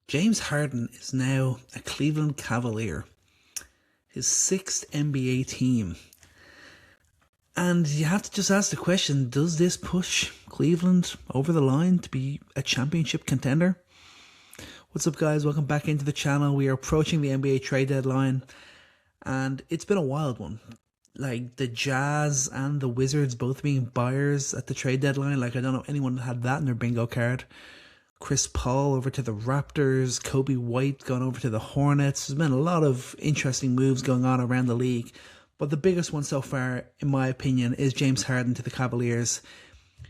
James Harden is now a Cleveland Cavalier, his sixth NBA team. And you have to just ask the question, does this push Cleveland over the line to be a championship contender? What's up, guys? Welcome back into the channel. We are approaching the NBA trade deadline, and it's been a wild one. Like, the Jazz and the Wizards both being buyers at the trade deadline. Like, I don't know anyone that had that in their bingo card. Chris Paul over to the Raptors, Kobe White gone over to the Hornets. There's been a lot of interesting moves going on around the league. But the biggest one so far, in my opinion, is James Harden to the Cavaliers.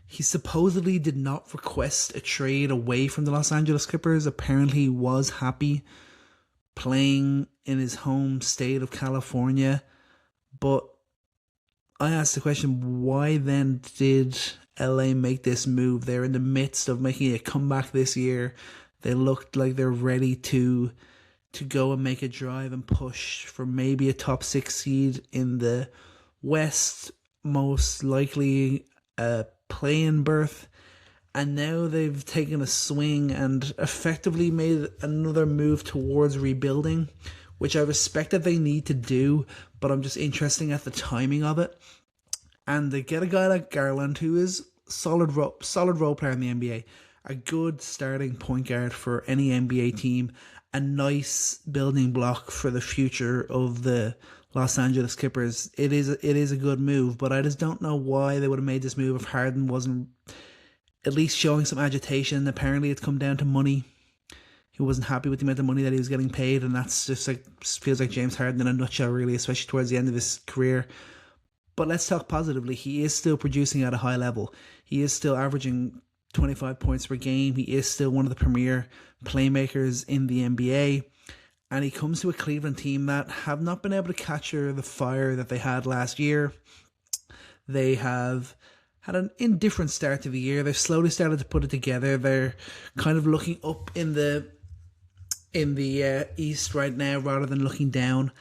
He supposedly did not request a trade away from the Los Angeles Clippers. Apparently he was happy playing in his home state of California. But I asked the question, why then did LA make this move? They're in the midst of making a comeback this year. They looked like they're ready to go and make a drive and push for maybe a top 6 seed in the West, most likely a play-in berth. And now they've taken a swing and effectively made another move towards rebuilding, which I respect that they need to do, but I'm just interested at the timing of it. And they get a guy like Garland, who is solid role player in the NBA, a good starting point guard for any NBA team, a nice building block for the future of the Los Angeles Clippers. It is a good move, but I just don't know why they would have made this move if Harden wasn't at least showing some agitation. Apparently it's come down to money. He wasn't happy with the amount of money that he was getting paid, and that's just feels like James Harden in a nutshell, really, especially towards the end of his career. But let's talk positively. He is still producing at a high level. He is still averaging 25 points per game. He is still one of the premier playmakers in the NBA. And he comes to a Cleveland team that have not been able to capture the fire that they had last year. They have had an indifferent start to the year. They've slowly started to put it together. They're kind of looking up in the East right now rather than looking down.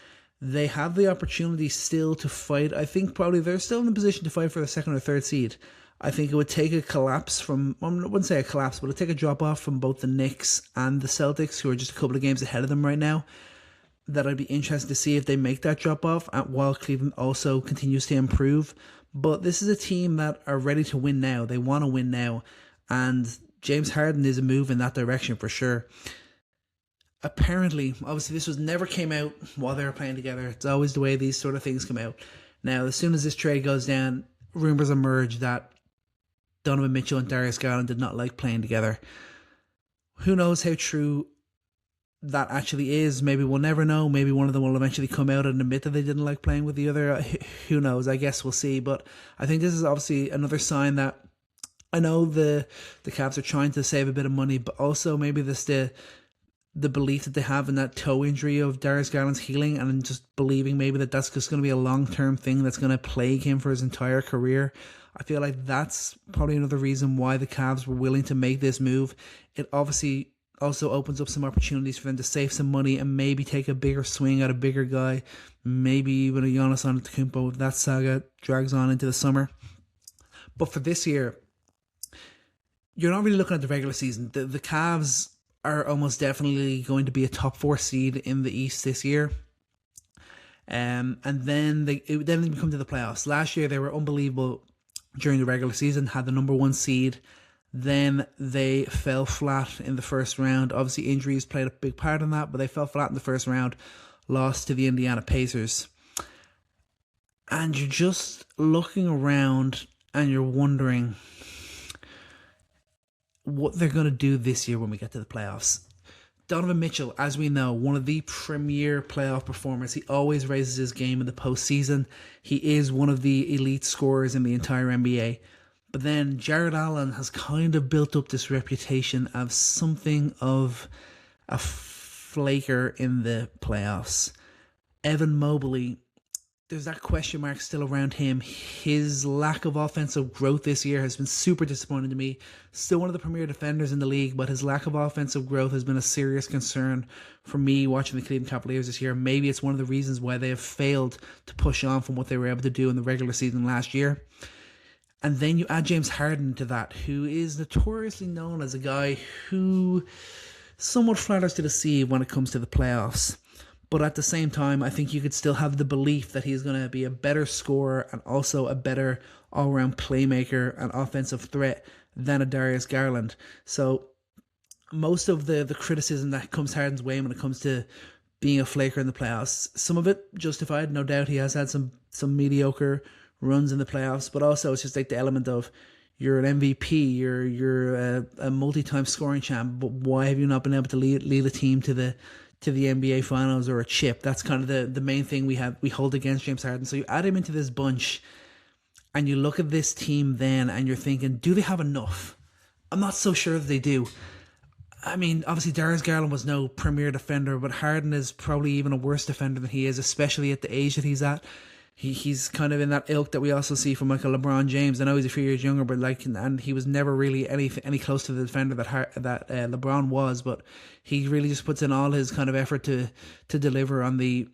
They have the opportunity still to fight. I think probably they're still in the position to fight for the second or third seed. I think it would take a collapse from, I wouldn't say a collapse, but it would take a drop off from both the Knicks and the Celtics, who are just a couple of games ahead of them right now, that I'd be interested to see if they make that drop off while Cleveland also continues to improve. But this is a team that are ready to win now. They want to win now. And James Harden is a move in that direction for sure. Apparently, obviously this never came out while they were playing together. It's always the way these sort of things come out. Now, as soon as this trade goes down, rumors emerge that Donovan Mitchell and Darius Garland did not like playing together. Who knows how true that actually is? Maybe we'll never know. Maybe one of them will eventually come out and admit that they didn't like playing with the other. Who knows? I guess we'll see. But I think this is obviously another sign that, I know the Cavs are trying to save a bit of money, but also maybe this the belief that they have in that toe injury of Darius Garland's healing, and just believing maybe that that's just going to be a long-term thing that's going to plague him for his entire career. I feel like that's probably another reason why the Cavs were willing to make this move. It obviously also opens up some opportunities for them to save some money and maybe take a bigger swing at a bigger guy, maybe even a Giannis Antetokounmpo if that saga drags on into the summer. But for this year, you're not really looking at the regular season. The Cavs are almost definitely going to be a top 4 seed in the East this year. And then they come to the playoffs. Last year they were unbelievable during the regular season, had the number 1 seed. Then they fell flat in the first round. Obviously injuries played a big part in that, but they fell flat in the first round, lost to the Indiana Pacers. And you're just looking around and you're wondering what they're going to do this year when we get to the playoffs. Donovan Mitchell, as we know, one of the premier playoff performers. He always raises his game in the postseason. He is one of the elite scorers in the entire NBA. But then Jared Allen has kind of built up this reputation of something of a flaker in the playoffs. Evan Mobley, there's that question mark still around him. His lack of offensive growth this year has been super disappointing to me. Still one of the premier defenders in the league, but his lack of offensive growth has been a serious concern for me watching the Cleveland Cavaliers this year. Maybe it's one of the reasons why they have failed to push on from what they were able to do in the regular season last year. And then you add James Harden to that, who is notoriously known as a guy who somewhat flatters to deceive when it comes to the playoffs. But at the same time, I think you could still have the belief that he's going to be a better scorer and also a better all-round playmaker and offensive threat than a Darius Garland. So most of the criticism that comes Harden's way when it comes to being a flaker in the playoffs, some of it justified, no doubt. He has had some mediocre runs in the playoffs, but also it's just like the element of you're an MVP, you're a multi-time scoring champ, but why have you not been able to lead a team to the NBA Finals or a chip? That's kind of the main thing we hold against James Harden. So you add him into this bunch, and you look at this team then, and you're thinking, do they have enough? I'm not so sure that they do. I mean, obviously Darius Garland was no premier defender, but Harden is probably even a worse defender than he is, especially at the age that he's at. He's kind of in that ilk that we also see from like a LeBron James. I know he's a few years younger, but and he was never really any close to the defender that LeBron was. But he really just puts in all his kind of effort to deliver on the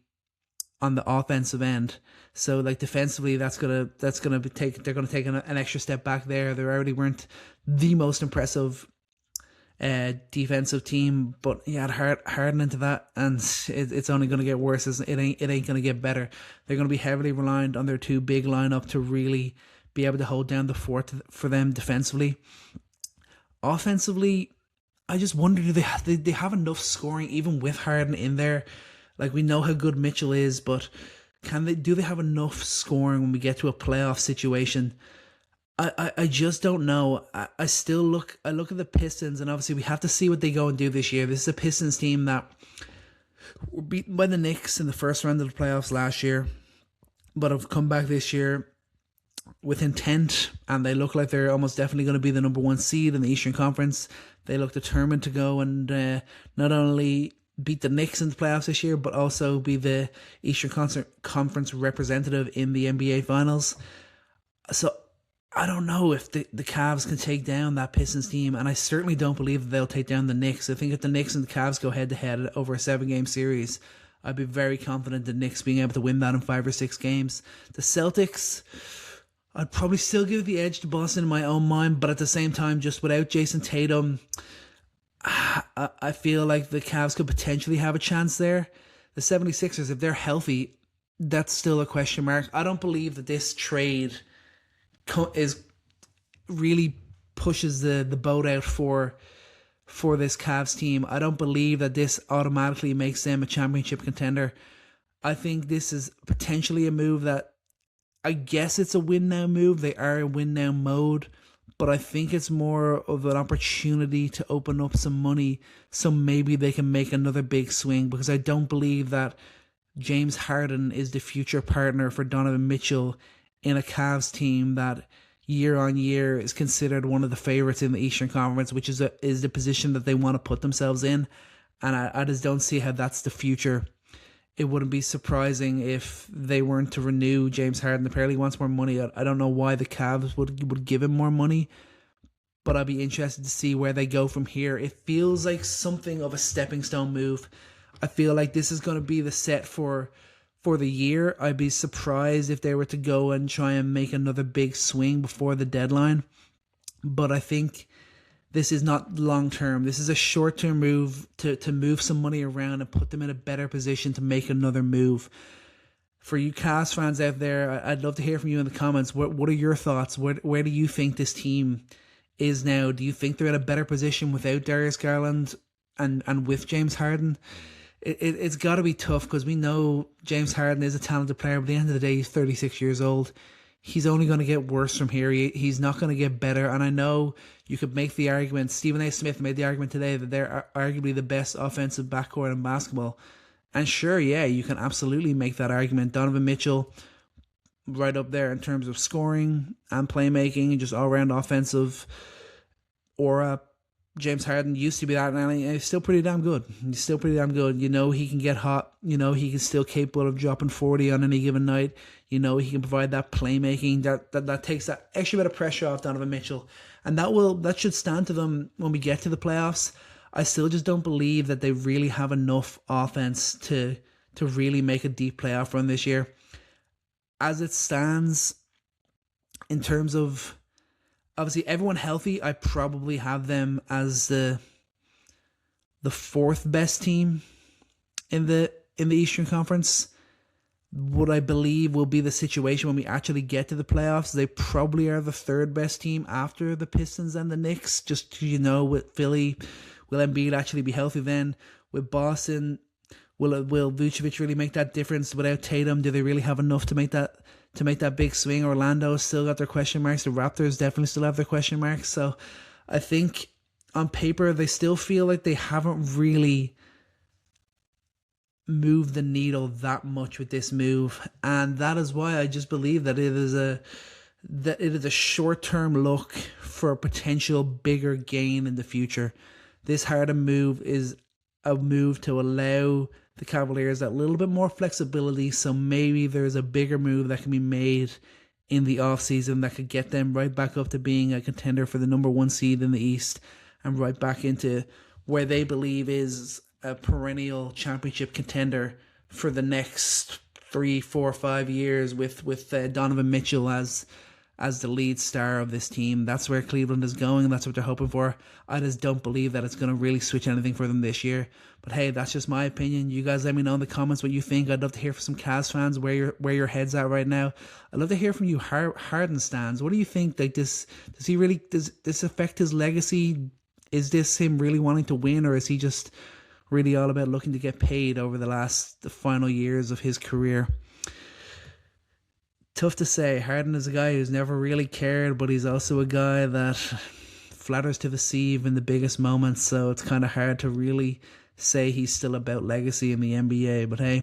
offensive end. So like defensively, they're gonna take an extra step back there. They already weren't the most impressive defensive team, but you add Harden into that, and it's only going to get worse. It ain't going to get better. They're going to be heavily reliant on their two big lineup to really be able to hold down the fort for them defensively. Offensively, I just wonder, do they have enough scoring even with Harden in there? Like, we know how good Mitchell is, but do they have enough scoring when we get to a playoff situation? I just don't know. I look at the Pistons, and obviously we have to see what they go and do this year. This is a Pistons team that were beaten by the Knicks in the first round of the playoffs last year, but have come back this year with intent, and they look like they're almost definitely going to be the number one seed in the Eastern Conference. They look determined to go and not only beat the Knicks in the playoffs this year, but also be the Eastern Conference representative in the NBA Finals. So I don't know if the Cavs can take down that Pistons team, and I certainly don't believe that they'll take down the Knicks. I think if the Knicks and the Cavs go head-to-head over a 7-game series, I'd be very confident the Knicks being able to win that in 5 or 6 games. The Celtics, I'd probably still give the edge to Boston in my own mind, but at the same time, just without Jason Tatum, I feel like the Cavs could potentially have a chance there. The 76ers, if they're healthy, that's still a question mark. I don't believe that this trade is really pushes the boat out for this Cavs team. I don't believe that this automatically makes them a championship contender. I think this is potentially a move that, I guess it's a win now move. They are in win now mode, but I think it's more of an opportunity to open up some money so maybe they can make another big swing, because I don't believe that James Harden is the future partner for Donovan Mitchell in a Cavs team that year on year is considered one of the favorites in the Eastern Conference, which is the position that they want to put themselves in. And I just don't see how that's the future. It wouldn't be surprising if they weren't to renew James Harden. Apparently he wants more money. I don't know why the Cavs would give him more money, but I'd be interested to see where they go from here. It feels like something of a stepping stone move. I feel like this is going to be the set for the year. I'd be surprised if they were to go and try and make another big swing before the deadline. But I think this is not long term. This is a short term move to move some money around and put them in a better position to make another move. For you Cavs fans out there, I'd love to hear from you in the comments. What are your thoughts? Where do you think this team is now? Do you think they're in a better position without Darius Garland and with James Harden? It's got to be tough, because we know James Harden is a talented player, but at the end of the day, he's 36 years old. He's only going to get worse from here. He's not going to get better. And I know you could make the argument, Stephen A. Smith made the argument today, that they're arguably the best offensive backcourt in basketball. And sure, yeah, you can absolutely make that argument. Donovan Mitchell, right up there in terms of scoring and playmaking and just all-around offensive aura. James Harden used to be that, and he's still pretty damn good. You know he can get hot. You know he is still capable of dropping 40 on any given night. You know he can provide that playmaking that takes that extra bit of pressure off Donovan Mitchell, and that should stand to them when we get to the playoffs. I still just don't believe that they really have enough offense to really make a deep playoff run this year. As it stands, in terms of obviously everyone healthy, I probably have them as the the fourth best team in the Eastern Conference. What I believe will be the situation when we actually get to the playoffs. They probably are the third best team after the Pistons and the Knicks. Just, with Philly, will Embiid actually be healthy then? With Boston, will Vucevic really make that difference? Without Tatum, do they really have enough to make that big swing? Orlando still got their question marks. The Raptors definitely still have their question marks. So I think on paper they still feel like they haven't really move the needle that much with this move, and that is why I just believe that it is a short-term look for a potential bigger gain in the future. This Harden move is a move to allow the Cavaliers that little bit more flexibility, so maybe there's a bigger move that can be made in the offseason that could get them right back up to being a contender for the number 1 seed in the East and right back into where they believe is a perennial championship contender for the next 3, 4, 5 years with Donovan Mitchell as the lead star of this team. That's where Cleveland is going. That's what they're hoping for. I just don't believe that it's going to really switch anything for them this year. But hey, that's just my opinion. You guys let me know in the comments what you think. I'd love to hear from some Cavs fans where your head's at right now. I'd love to hear from you Harden stands. What do you think? Like does this affect his legacy? Is this him really wanting to win, or is he just really all about looking to get paid over the final years of his career? Tough to say. Harden is a guy who's never really cared, but he's also a guy that flatters to deceive in the biggest moments, so it's kind of hard to really say he's still about legacy in the NBA. But hey,